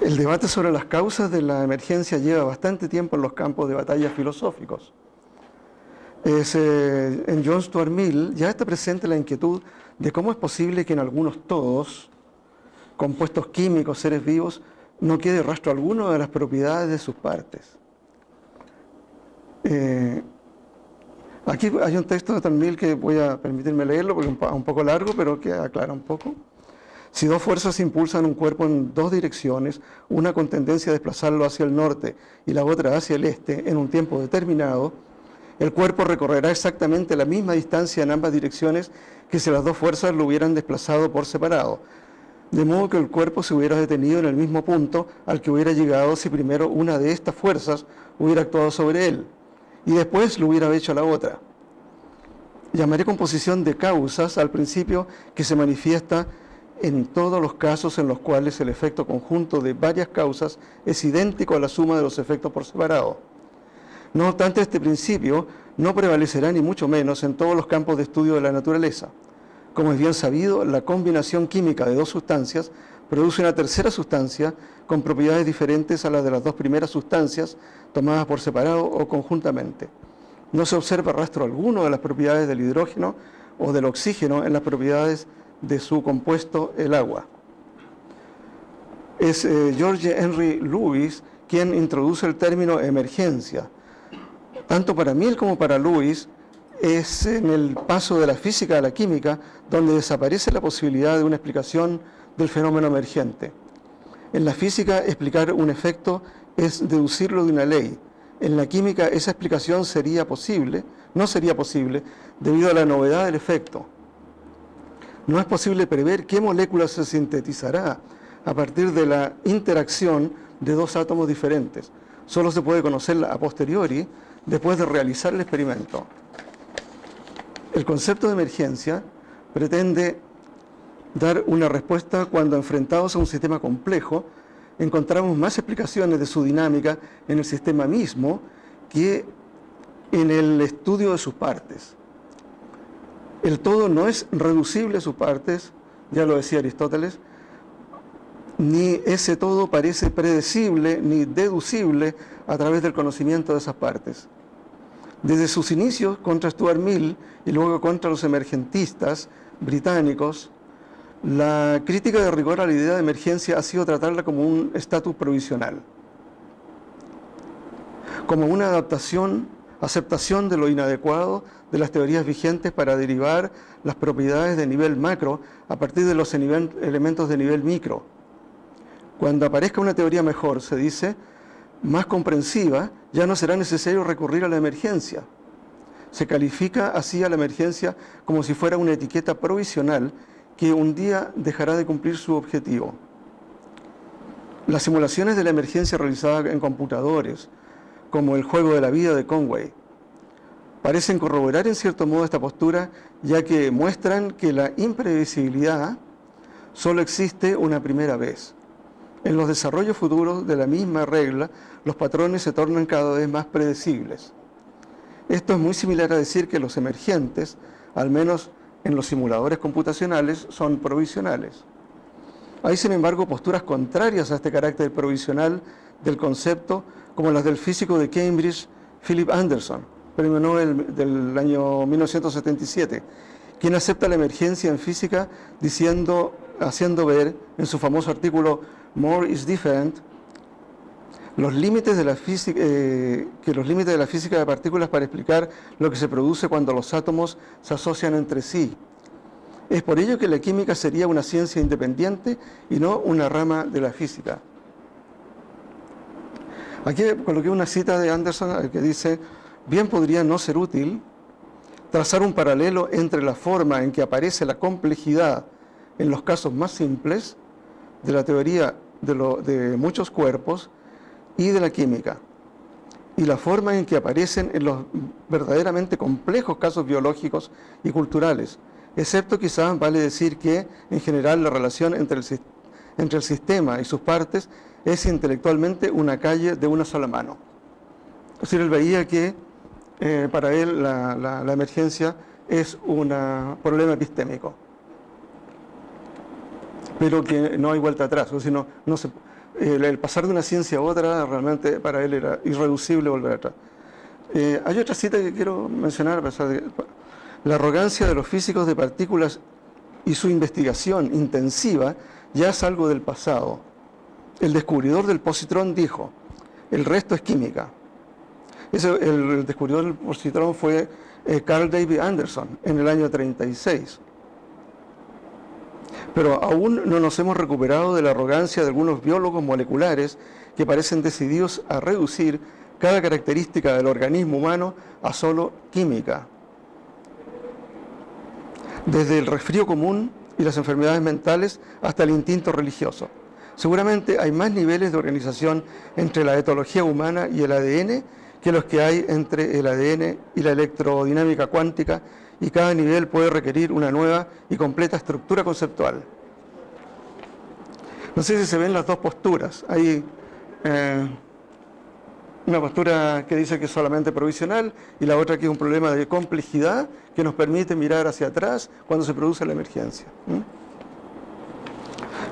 El debate sobre las causas de la emergencia lleva bastante tiempo en los campos de batalla filosóficos. En John Stuart Mill ya está presente la inquietud de cómo es posible que en algunos todos, compuestos químicos, seres vivos, no quede rastro alguno de las propiedades de sus partes. Aquí hay un texto de Stuart Mill que voy a permitirme leerlo porque es un poco largo, pero que aclara un poco. Si dos fuerzas impulsan un cuerpo en dos direcciones, una con tendencia a desplazarlo hacia el norte y la otra hacia el este, en un tiempo determinado, el cuerpo recorrerá exactamente la misma distancia en ambas direcciones que si las dos fuerzas lo hubieran desplazado por separado, de modo que el cuerpo se hubiera detenido en el mismo punto al que hubiera llegado si primero una de estas fuerzas hubiera actuado sobre él y después lo hubiera hecho a la otra. Llamaré composición de causas al principio que se manifiesta en todos los casos en los cuales el efecto conjunto de varias causas es idéntico a la suma de los efectos por separado. No obstante, este principio no prevalecerá ni mucho menos en todos los campos de estudio de la naturaleza. Como es bien sabido, la combinación química de dos sustancias produce una tercera sustancia con propiedades diferentes a las de las dos primeras sustancias tomadas por separado o conjuntamente. No se observa rastro alguno de las propiedades del hidrógeno o del oxígeno en las propiedades de su compuesto, el agua. Es George Henry Lewis quien introduce el término emergencia. Tanto para Mill como para Lewis, es en el paso de la física a la química donde desaparece la posibilidad de una explicación del fenómeno emergente. En la física, explicar un efecto es deducirlo de una ley. En la química, esa explicación no sería posible debido a la novedad del efecto. No es posible prever qué molécula se sintetizará a partir de la interacción de dos átomos diferentes. Solo se puede conocerla a posteriori, después de realizar el experimento. El concepto de emergencia pretende dar una respuesta cuando, enfrentados a un sistema complejo, encontramos más explicaciones de su dinámica en el sistema mismo que en el estudio de sus partes. El todo no es reducible a sus partes, ya lo decía Aristóteles, ni ese todo parece predecible ni deducible a través del conocimiento de esas partes. Desde sus inicios contra Stuart Mill y luego contra los emergentistas británicos, la crítica de rigor a la idea de emergencia ha sido tratarla como un estatus provisional, como una aceptación de lo inadecuado de las teorías vigentes para derivar las propiedades de nivel macro a partir de los elementos de nivel micro. Cuando aparezca una teoría mejor, se dice, más comprensiva, ya no será necesario recurrir a la emergencia. Se califica así a la emergencia como si fuera una etiqueta provisional que un día dejará de cumplir su objetivo. Las simulaciones de la emergencia realizadas en computadores, como el juego de la vida de Conway, parecen corroborar en cierto modo esta postura, ya que muestran que la imprevisibilidad solo existe una primera vez. En los desarrollos futuros de la misma regla, los patrones se tornan cada vez más predecibles. Esto es muy similar a decir que los emergentes, al menos en los simuladores computacionales, son provisionales. Hay, sin embargo, posturas contrarias a este carácter provisional del concepto, como las del físico de Cambridge, Philip Anderson, premio Nobel del año 1977, quien acepta la emergencia en física haciendo ver en su famoso artículo More is Different los límites de la física, los límites de la física de partículas para explicar lo que se produce cuando los átomos se asocian entre sí. Es por ello que la química sería una ciencia independiente y no una rama de la física. Aquí coloqué una cita de Anderson que dice: bien podría no ser útil trazar un paralelo entre la forma en que aparece la complejidad en los casos más simples de la teoría de muchos cuerpos y de la química, y la forma en que aparecen en los verdaderamente complejos casos biológicos y culturales, excepto quizás vale decir que, en general, la relación entre el sistema y sus partes es intelectualmente una calle de una sola mano. Es decir, él veía que para él la emergencia es un problema epistémico, pero que no hay vuelta atrás, o sea, El pasar de una ciencia a otra realmente para él era irreducible volver atrás. Hay otra cita que quiero mencionar, a pesar de la arrogancia de los físicos de partículas y su investigación intensiva ya es algo del pasado. El descubridor del positrón dijo, el resto es química. El descubridor del positrón fue Carl David Anderson en el año 36. Pero aún no nos hemos recuperado de la arrogancia de algunos biólogos moleculares que parecen decididos a reducir cada característica del organismo humano a solo química. Desde el resfrío común y las enfermedades mentales hasta el instinto religioso. Seguramente hay más niveles de organización entre la etología humana y el ADN que los que hay entre el ADN y la electrodinámica cuántica, y cada nivel puede requerir una nueva y completa estructura conceptual. No sé si se ven las dos posturas. Hay una postura que dice que es solamente provisional y la otra que es un problema de complejidad que nos permite mirar hacia atrás cuando se produce la emergencia.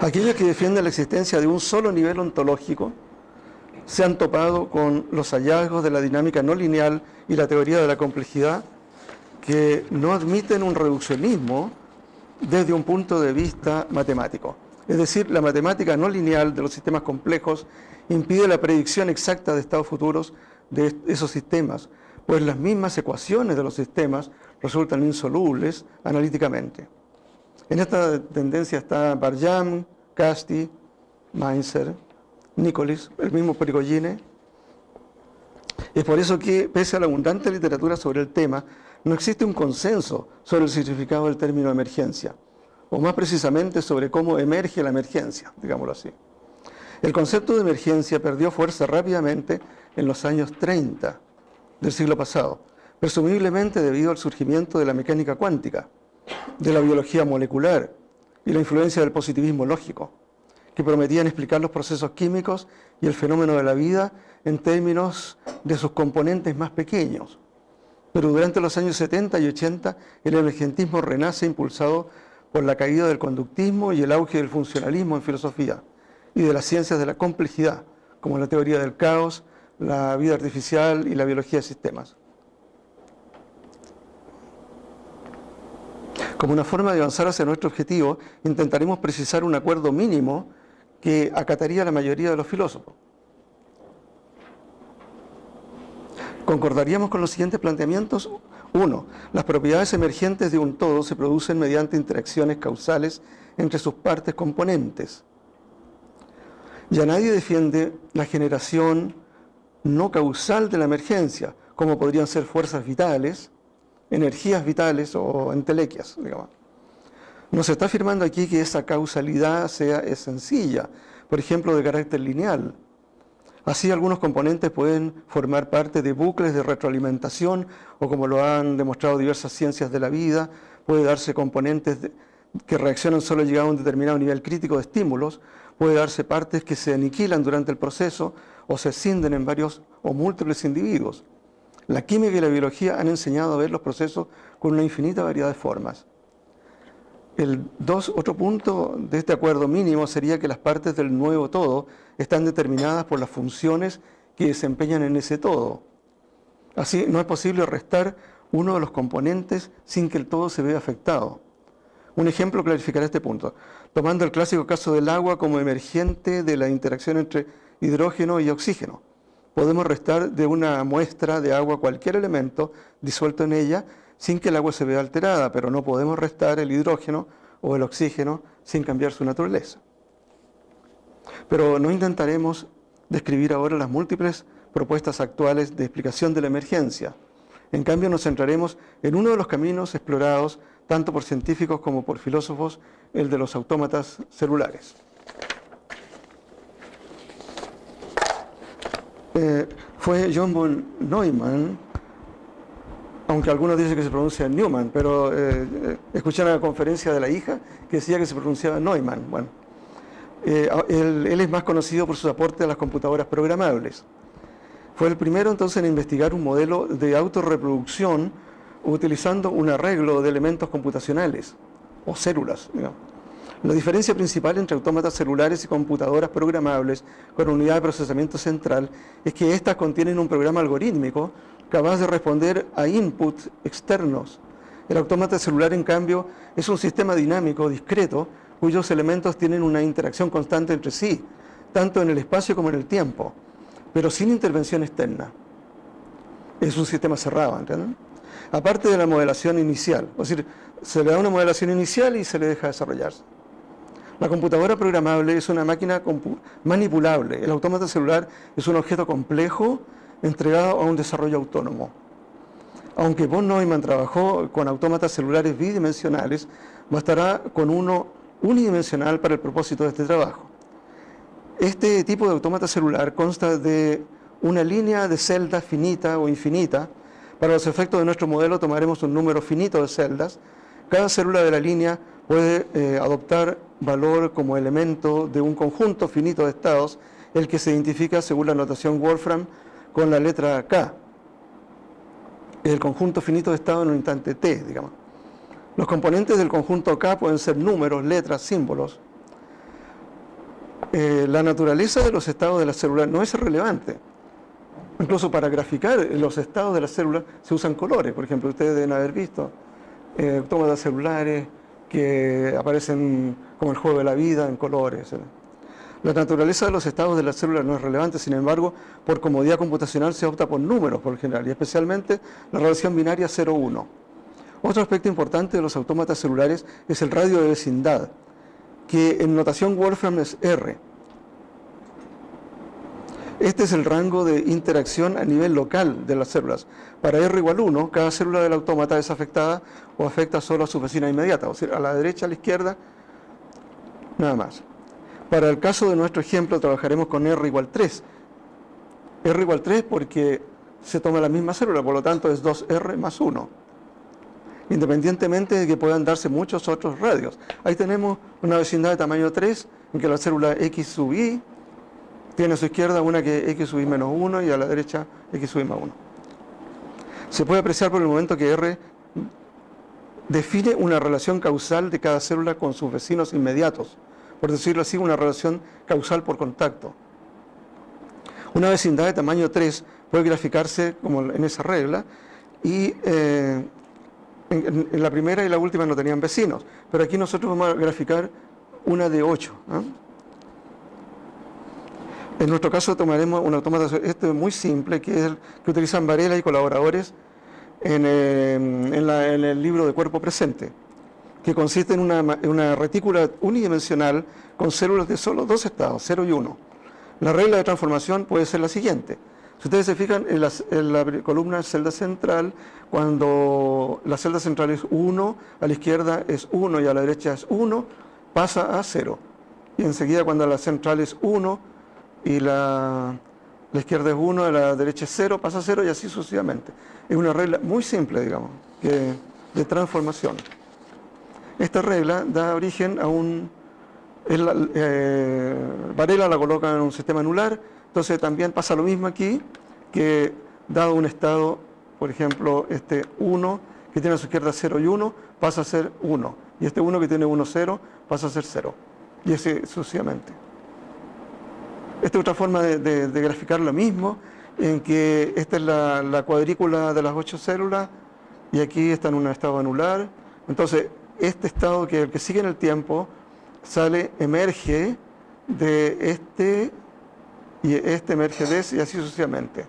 Aquellos que defienden la existencia de un solo nivel ontológico se han topado con los hallazgos de la dinámica no lineal y la teoría de la complejidad, que no admiten un reduccionismo desde un punto de vista matemático. Es decir, la matemática no lineal de los sistemas complejos impide la predicción exacta de estados futuros de esos sistemas, pues las mismas ecuaciones de los sistemas resultan insolubles analíticamente. En esta tendencia está Barjam, Casti, Mainzer, Nicolis, el mismo Prigogine. Es por eso que, pese a la abundante literatura sobre el tema, no existe un consenso sobre el significado del término emergencia, o más precisamente sobre cómo emerge la emergencia, digámoslo así. El concepto de emergencia perdió fuerza rápidamente en los años 30 del siglo pasado, presumiblemente debido al surgimiento de la mecánica cuántica, de la biología molecular y la influencia del positivismo lógico, que prometían explicar los procesos químicos y el fenómeno de la vida en términos de sus componentes más pequeños. Pero durante los años 70 y 80 el emergentismo renace impulsado por la caída del conductismo y el auge del funcionalismo en filosofía y de las ciencias de la complejidad, como la teoría del caos, la vida artificial y la biología de sistemas. Como una forma de avanzar hacia nuestro objetivo, intentaremos precisar un acuerdo mínimo que acataría la mayoría de los filósofos. Concordaríamos con los siguientes planteamientos. 1. Las propiedades emergentes de un todo se producen mediante interacciones causales entre sus partes componentes. Ya nadie defiende la generación no causal de la emergencia, como podrían ser fuerzas vitales, energías vitales o entelequias, digamos. No se está afirmando aquí que esa causalidad sea sencilla, por ejemplo, de carácter lineal. Así, algunos componentes pueden formar parte de bucles de retroalimentación, o como lo han demostrado diversas ciencias de la vida, puede darse componentes que reaccionan solo llegado a un determinado nivel crítico de estímulos, puede darse partes que se aniquilan durante el proceso o se escinden en varios o múltiples individuos. La química y la biología han enseñado a ver los procesos con una infinita variedad de formas. Otro punto de este acuerdo mínimo sería que las partes del nuevo todo están determinadas por las funciones que desempeñan en ese todo. Así, no es posible restar uno de los componentes sin que el todo se vea afectado. Un ejemplo clarificará este punto. Tomando el clásico caso del agua como emergente de la interacción entre hidrógeno y oxígeno, podemos restar de una muestra de agua cualquier elemento disuelto en ella sin que el agua se vea alterada, pero no podemos restar el hidrógeno o el oxígeno sin cambiar su naturaleza. Pero no intentaremos describir ahora las múltiples propuestas actuales de explicación de la emergencia. En cambio, nos centraremos en uno de los caminos explorados tanto por científicos como por filósofos, el de los autómatas celulares. Fue John von Neumann, aunque algunos dicen que se pronuncia Newman, pero escuché una conferencia de la hija que decía que se pronunciaba Neumann. Bueno, él es más conocido por sus aportes a las computadoras programables. Fue el primero entonces en investigar un modelo de autorreproducción utilizando un arreglo de elementos computacionales o células, digamos. La diferencia principal entre autómatas celulares y computadoras programables con unidad de procesamiento central es que éstas contienen un programa algorítmico capaz de responder a inputs externos. El autómata celular, en cambio, es un sistema dinámico, discreto, cuyos elementos tienen una interacción constante entre sí, tanto en el espacio como en el tiempo, pero sin intervención externa. Es un sistema cerrado, ¿entienden? Aparte de la modelación inicial, es decir, se le da una modelación inicial y se le deja desarrollarse. La computadora programable es una máquina manipulable. El autómata celular es un objeto complejo entregado a un desarrollo autónomo. Aunque von Neumann trabajó con autómatas celulares bidimensionales, bastará con uno unidimensional para el propósito de este trabajo. Este tipo de autómata celular consta de una línea de celdas finita o infinita. Para los efectos de nuestro modelo tomaremos un número finito de celdas. Cada célula de la línea puede adoptar valor como elemento de un conjunto finito de estados, el que se identifica según la notación Wolfram con la letra K. El conjunto finito de estados en un instante t, digamos. Los componentes del conjunto K pueden ser números, letras, símbolos. La naturaleza de los estados de la célula no es relevante. Incluso para graficar los estados de la célula se usan colores. Por ejemplo, ustedes deben haber visto autómatas celulares que aparecen como el juego de la vida en colores. La naturaleza de los estados de la célula no es relevante, sin embargo, por comodidad computacional se opta por números por lo general, y especialmente la relación binaria 0-1. Otro aspecto importante de los autómatas celulares es el radio de vecindad, que en notación Wolfram es R. Este es el rango de interacción a nivel local de las células. Para R igual 1, cada célula del autómata es afectada o afecta solo a su vecina inmediata, o sea, a la derecha, a la izquierda, nada más. Para el caso de nuestro ejemplo trabajaremos con R igual 3. R igual 3 porque se toma la misma célula, por lo tanto es 2R más 1. Independientemente de que puedan darse muchos otros radios. Ahí tenemos una vecindad de tamaño 3, en que la célula X sub I tiene a su izquierda una que es X sub I menos 1 y a la derecha X sub I más 1. Se puede apreciar por el momento que R define una relación causal de cada célula con sus vecinos inmediatos, por decirlo así, una relación causal por contacto. Una vecindad de tamaño 3 puede graficarse como en esa regla, y en la primera y la última no tenían vecinos, pero aquí nosotros vamos a graficar una de 8. En nuestro caso tomaremos un autómata, este es muy simple, que es el que utilizan Varela y colaboradores en el libro de cuerpo presente, que consiste en una retícula unidimensional con células de solo dos estados, 0 y 1. La regla de transformación puede ser la siguiente. Si ustedes se fijan en la columna celda central, cuando la celda central es 1, a la izquierda es 1 y a la derecha es 1, pasa a 0. Y enseguida cuando la central es 1 y la izquierda es 1, a la derecha es 0, pasa a 0 y así sucesivamente. Es una regla muy simple, digamos, de transformación. Esta regla da origen a Varela la coloca en un sistema anular, entonces también pasa lo mismo aquí, que dado un estado, por ejemplo, este 1, que tiene a su izquierda 0 y 1, pasa a ser 1, y este 1 que tiene 1, 0, pasa a ser 0, y así sucesivamente. Esta es otra forma de graficar lo mismo, en que esta es la cuadrícula de las 8 células, y aquí está en un estado anular. Entonces, este estado, que el que sigue en el tiempo, emerge de este, y este emerge de ese, y así sucesivamente.